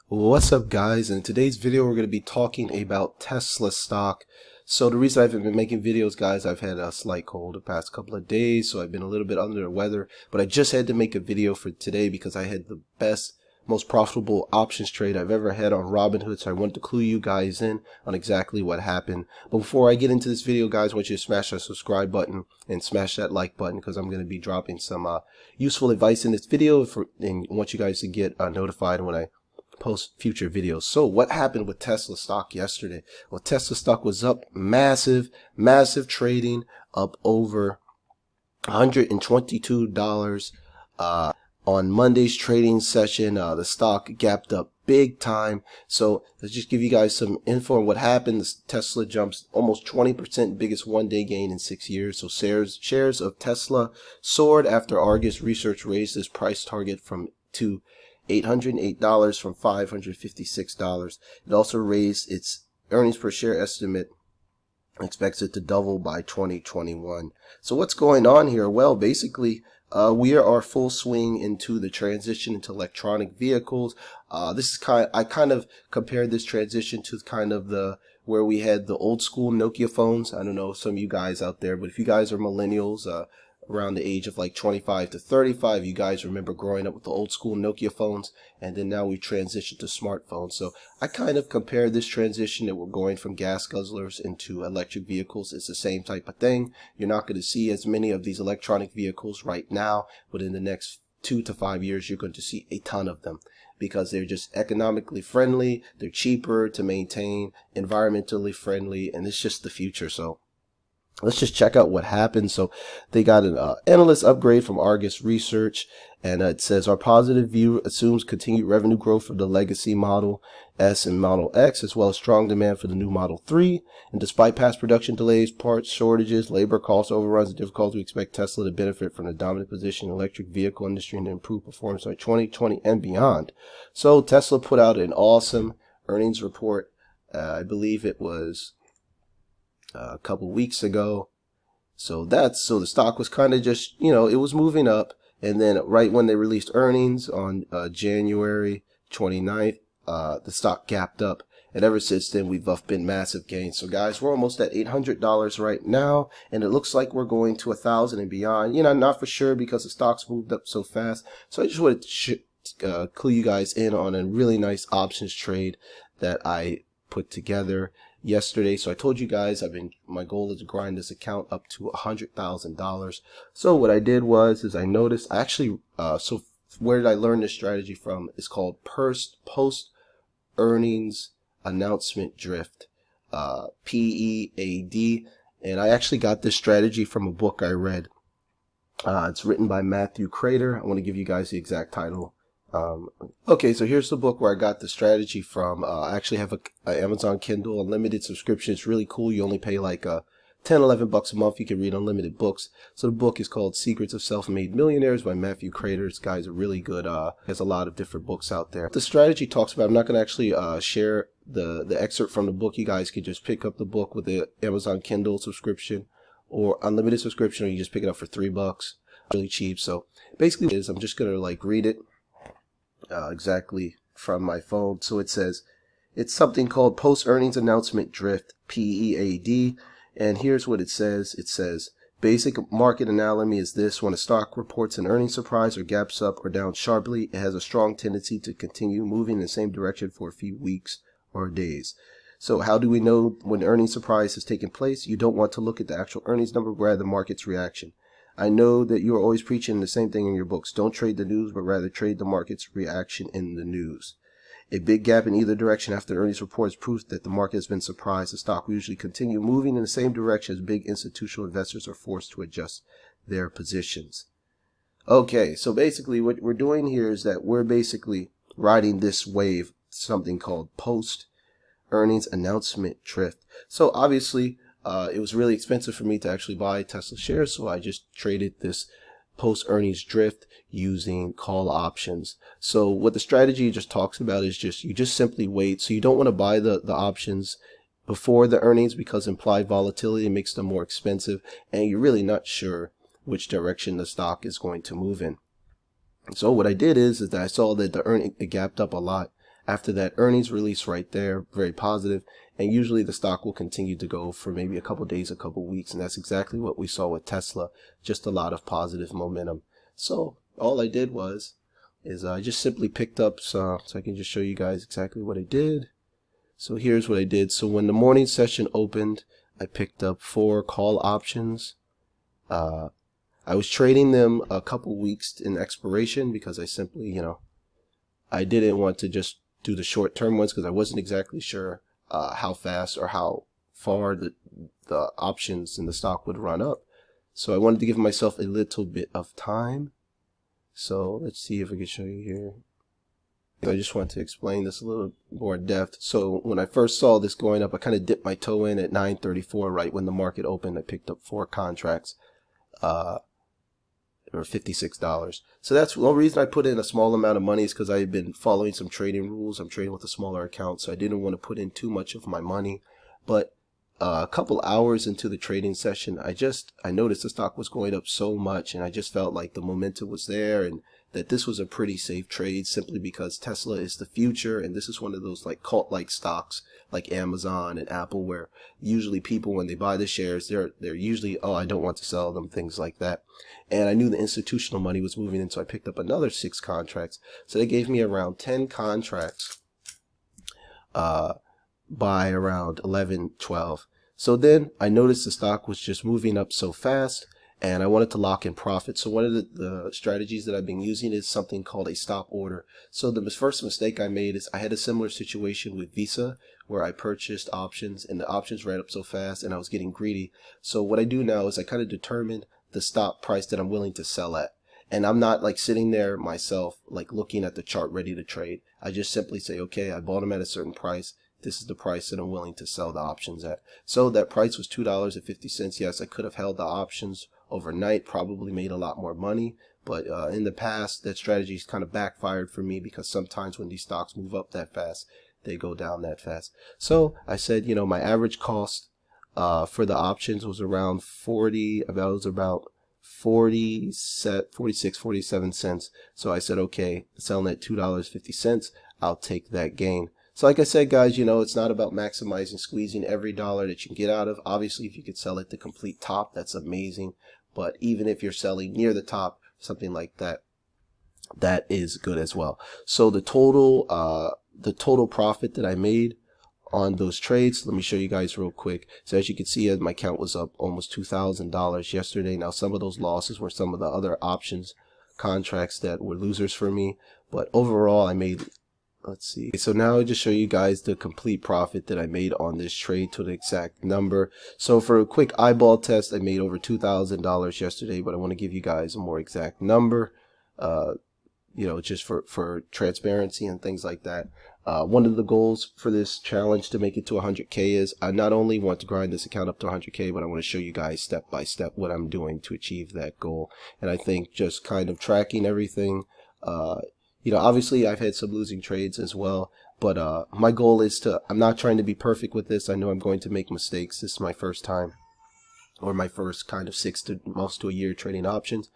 What's up, guys? In today's video we're going to be talking about Tesla stock. So the reason I haven't been making videos, guys, I've had a slight cold the past couple of days, so I've been a little bit under the weather, but I just had to make a video for today because I had the best, most profitable options trade I've ever had on Robinhood, so I wanted to clue you guys in on exactly what happened. But before I get into this video, guys, I want you to smash that subscribe button and smash that like button because I'm going to be dropping some useful advice in this video and I want you guys to get notified when I post future videos. So what happened with Tesla stock yesterday? Well, Tesla stock was up massive trading, up over $122 on Monday's trading session. The stock gapped up big time. So let's just give you guys some info on what happened. This Tesla jumps almost 20%, biggest one-day gain in 6 years. So shares of Tesla soared after Argus Research raised its price target to $808 from $556. It also raised its earnings per share estimate, expects it to double by 2021. So what's going on here? Well, basically, we are full swing into the transition into electronic vehicles. This is I kind of compared this transition to kind of where we had the old school Nokia phones. I don't know some of you guys out there, but if you guys are millennials, around the age of like 25 to 35, you guys remember growing up with the old school Nokia phones, and then now we transitioned to smartphones. So I kind of compare this transition that we're going from gas guzzlers into electric vehicles. It's the same type of thing. You're not going to see as many of these electronic vehicles right now, but in the next 2 to 5 years, you're going to see a ton of them because they're just economically friendly, they're cheaper to maintain, environmentally friendly, and it's just the future. So let's just check out what happened. So they got an Analyst upgrade from Argus Research, and it says our positive view assumes continued revenue growth for the legacy Model S and Model X, as well as strong demand for the new Model 3. And despite past production delays, parts shortages, labor cost overruns, and difficulties, we expect Tesla to benefit from the dominant position in the electric vehicle industry and improve performance by 2020 and beyond. So Tesla put out an awesome earnings report. I believe it was a couple weeks ago. So the stock was kind of just, it was moving up, and then right when they released earnings on January 29th, the stock gapped up, and ever since then we've been massive gains. So guys, we're almost at $800 right now, and it looks like we're going to 1,000 and beyond. Not for sure because the stock's moved up so fast. So I just wanted to clue you guys in on a really nice options trade that I put together yesterday. So I told you guys my goal is to grind this account up to $100,000. So what I did is I noticed so where did I learn this strategy from? It's called post earnings announcement drift, PEAD, and I actually got this strategy from a book I read. It's written by Matthew Crater. I want to give you guys the exact title. Okay, so here's the book where I got the strategy from. I actually have a Amazon Kindle Unlimited subscription. It's really cool. You only pay like $10-11 a month. You can read unlimited books. So the book is called Secrets of Self-Made Millionaires by Matthew Crater. This guy's a really good, has a lot of different books out there. The strategy talks about, I'm not going to actually share the excerpt from the book. You guys could just pick up the book with the Amazon Kindle subscription or unlimited subscription, or you just pick it up for $3. Really cheap. So basically I'm just going to read it exactly from my phone. So it says it's something called post earnings announcement drift, PEAD, and here's what it says. It says basic market analogy is this: when a stock reports an earnings surprise or gaps up or down sharply, it has a strong tendency to continue moving in the same direction for a few weeks or days. So how do we know when the earnings surprise has taken place? You don't want to look at the actual earnings number, rather the market's reaction. I know that you are always preaching the same thing in your books. Don't trade the news, but rather trade the market's reaction in the news. A big gap in either direction after the earnings report is proof that the market has been surprised. The stock will usually continue moving in the same direction as big institutional investors are forced to adjust their positions. Okay, so basically what we're doing here is that we're basically riding this wave, something called post earnings announcement drift. So obviously, it was really expensive for me to actually buy Tesla shares, so I just traded this post earnings drift using call options. So what the strategy just talks about is you just simply wait. So you don't want to buy the options before the earnings because implied volatility makes them more expensive, and you're really not sure which direction the stock is going to move in. So what I did is that I saw that the earning it gapped up a lot After that earnings release right there, very positive, and usually the stock will continue to go for maybe a couple days, a couple weeks, and that's exactly what we saw with Tesla, just a lot of positive momentum. So all I did is I just simply picked up some, so I can just show you guys exactly what I did. So here's what I did. So when the morning session opened, I picked up 4 call options. I was trading them a couple weeks in expiration because I simply, I didn't want to just do the short-term ones because I wasn't exactly sure how fast or how far the options in the stock would run up. So I wanted to give myself a little bit of time. So let's see if I can show you here. I just want to explain this a little more in depth. So when I first saw this going up, I kind of dipped my toe in at 9:34 right when the market opened. I picked up 4 contracts. Or $56. So that's the reason I put in a small amount of money, is because I had been following some trading rules. I'm trading with a smaller account, so I didn't want to put in too much of my money. But a couple hours into the trading session, I noticed the stock was going up so much, and I just felt like the momentum was there and that this was a pretty safe trade, simply because Tesla is the future, and this is one of those like cult-like stocks like Amazon and Apple, where usually people, when they buy the shares, they're usually, oh, I don't want to sell them, things like that. And I knew the institutional money was moving in, so I picked up another 6 contracts. So they gave me around 10 contracts by around 11-12. So then I noticed the stock was just moving up so fast, and I wanted to lock in profit. So one of the strategies that I've been using is something called a stop order. So the first mistake I made is I had a similar situation with Visa, where I purchased options and the options ran up so fast and I was getting greedy. So what I do now is I kind of determine the stop price that I'm willing to sell at. And I'm not like sitting there myself, like looking at the chart ready to trade. I just simply say, okay, I bought them at a certain price. This is the price that I'm willing to sell the options at. So that price was $2.50. Yes, I could have held the options overnight, probably made a lot more money. But in the past, that strategy's kind of backfired for me, because sometimes when these stocks move up that fast, they go down that fast. So I said, my average cost for the options was around 47 cents. So I said, okay, selling at $2.50, I'll take that gain. So like I said, guys, it's not about maximizing, squeezing every dollar that you can get out of. Obviously, if you could sell at the complete top, that's amazing. But even if you're selling near the top, something like that, that is good as well. So the total profit that I made on those trades, let me show you guys real quick. So as you can see, my account was up almost $2,000 yesterday. Now some of those losses were some of the other options contracts that were losers for me, but overall I made, let's see. So now I'll just show you guys the complete profit that I made on this trade to the exact number. So for a quick eyeball test, I made over $2,000 yesterday, but I want to give you guys a more exact number, just for transparency and things like that. One of the goals for this challenge to make it to 100K is I not only want to grind this account up to 100K, but I want to show you guys step by step what I'm doing to achieve that goal. And I think just kind of tracking everything, obviously I've had some losing trades as well, but my goal is I'm not trying to be perfect with this. I know I'm going to make mistakes. This is my first time, or my first kind of 6 to most to a year trading options.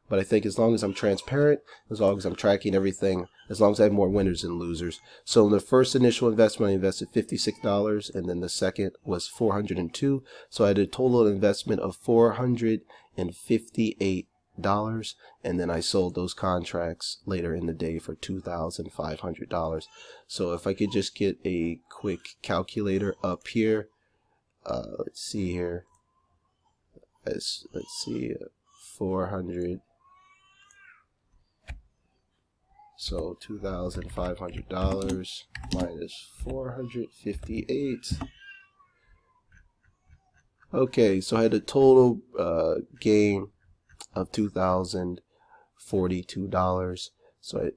But I think as long as I'm transparent, as long as I'm tracking everything, as long as I have more winners than losers. So in the first initial investment, I invested $56, and then the second was $402. So I had a total investment of $458. And then I sold those contracts later in the day for $2,500. So if I could just get a quick calculator up here, let's see here. Let's see, 400. So $2,500 minus 458. Okay, so I had a total gain of $2,042. So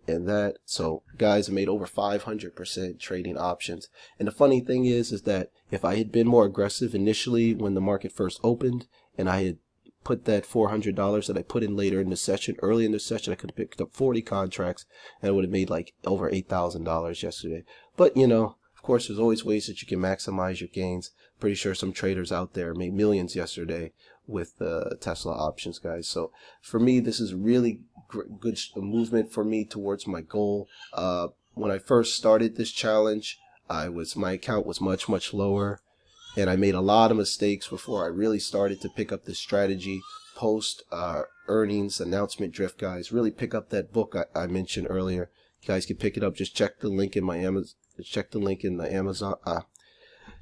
guys, I made over 500% trading options. And the funny thing is that if I had been more aggressive initially when the market first opened, and I had put that $400 that I put in later in the session, early in the session, I could have picked up 40 contracts and I would have made like over $8,000 yesterday. But of course, there's always ways that you can maximize your gains. Pretty sure some traders out there made millions yesterday with Tesla options, guys. So for me, this is really good movement for me towards my goal. when I first started this challenge, my account was much lower, and I made a lot of mistakes before I really started to pick up this strategy. Post earnings announcement drift, guys. Really pick up that book I mentioned earlier. You guys can pick it up. Just check the link in my Amazon. Check the link in the Amazon.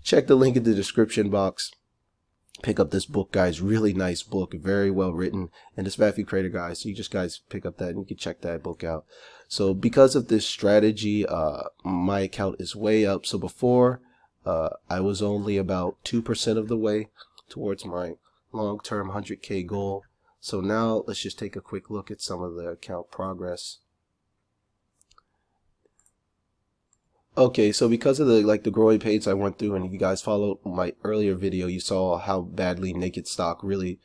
Check the link in the description box. Pick up this book, guys. Really nice book, very well written, and it's Matthew Creator, guys. So you just guys pick up that and you can check that book out. So because of this strategy, my account is way up. So before, I was only about 2% of the way towards my long-term 100K goal. So now let's just take a quick look at some of the account progress. Okay, so because of the growing pains I went through, and if you guys followed my earlier video, you saw how badly naked stock really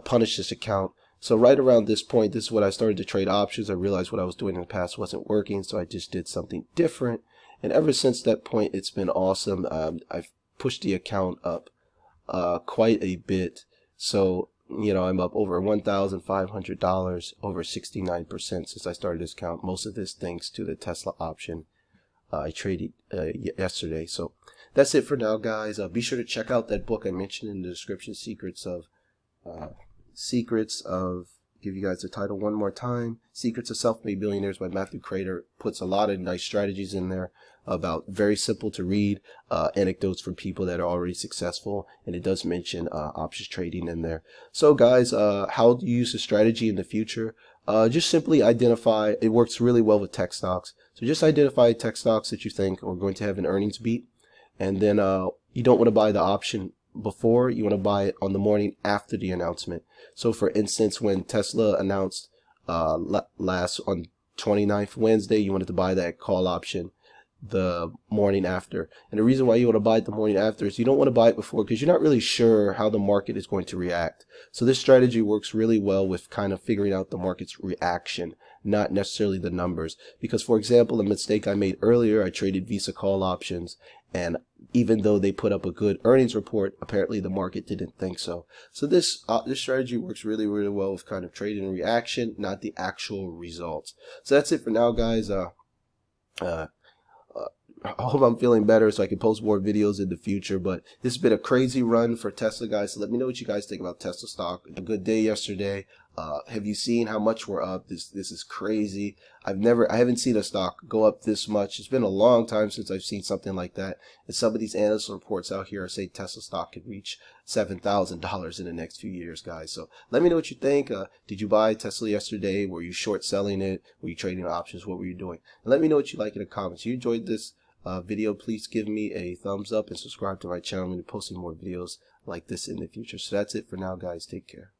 punished this account. So right around this point, this is when I started to trade options. I realized what I was doing in the past wasn't working, so I just did something different. And ever since that point, it's been awesome. I've pushed the account up quite a bit. So, you know, I'm up over $1,500, over 69% since I started this account. Most of this thanks to the Tesla option I traded yesterday. So that's it for now, guys. Be sure to check out that book I mentioned in the description, Secrets of, give you guys the title one more time, Secrets of Self-Made Billionaires by Matthew Creator. Puts a lot of nice strategies in there about very simple to read, anecdotes from people that are already successful, and it does mention options trading in there. So guys, how do you use the strategy in the future? Just simply identify, it works really well with tech stocks. So just identify tech stocks that you think are going to have an earnings beat, and then you don't want to buy the option before, you want to buy it on the morning after the announcement. So for instance, when Tesla announced last on 29th Wednesday, you wanted to buy that call option the morning after. And the reason why you want to buy it the morning after is you don't want to buy it before because you're not really sure how the market is going to react. So this strategy works really well with kind of figuring out the market's reaction, not necessarily the numbers. Because for example, a mistake I made earlier, I traded Visa call options, and even though they put up a good earnings report, apparently the market didn't think so. So this strategy works really well with kind of trading reaction, not the actual results. So that's it for now, guys. I hope I'm feeling better so I can post more videos in the future, but this has been a crazy run for Tesla, guys. So let me know what you guys think about Tesla stock. A good day yesterday. Have you seen how much we're up? This is crazy. I haven't seen a stock go up this much. It's been a long time since I've seen something like that. And some of these analyst reports out here are saying Tesla stock could reach $7,000 in the next few years, guys. So let me know what you think. Did you buy Tesla yesterday? Were you short selling it? Were you trading options? What were you doing? And let me know what you like in the comments. If you enjoyed this video, please give me a thumbs up and subscribe to my channel. I'm going to be posting more videos like this in the future. So that's it for now, guys. Take care.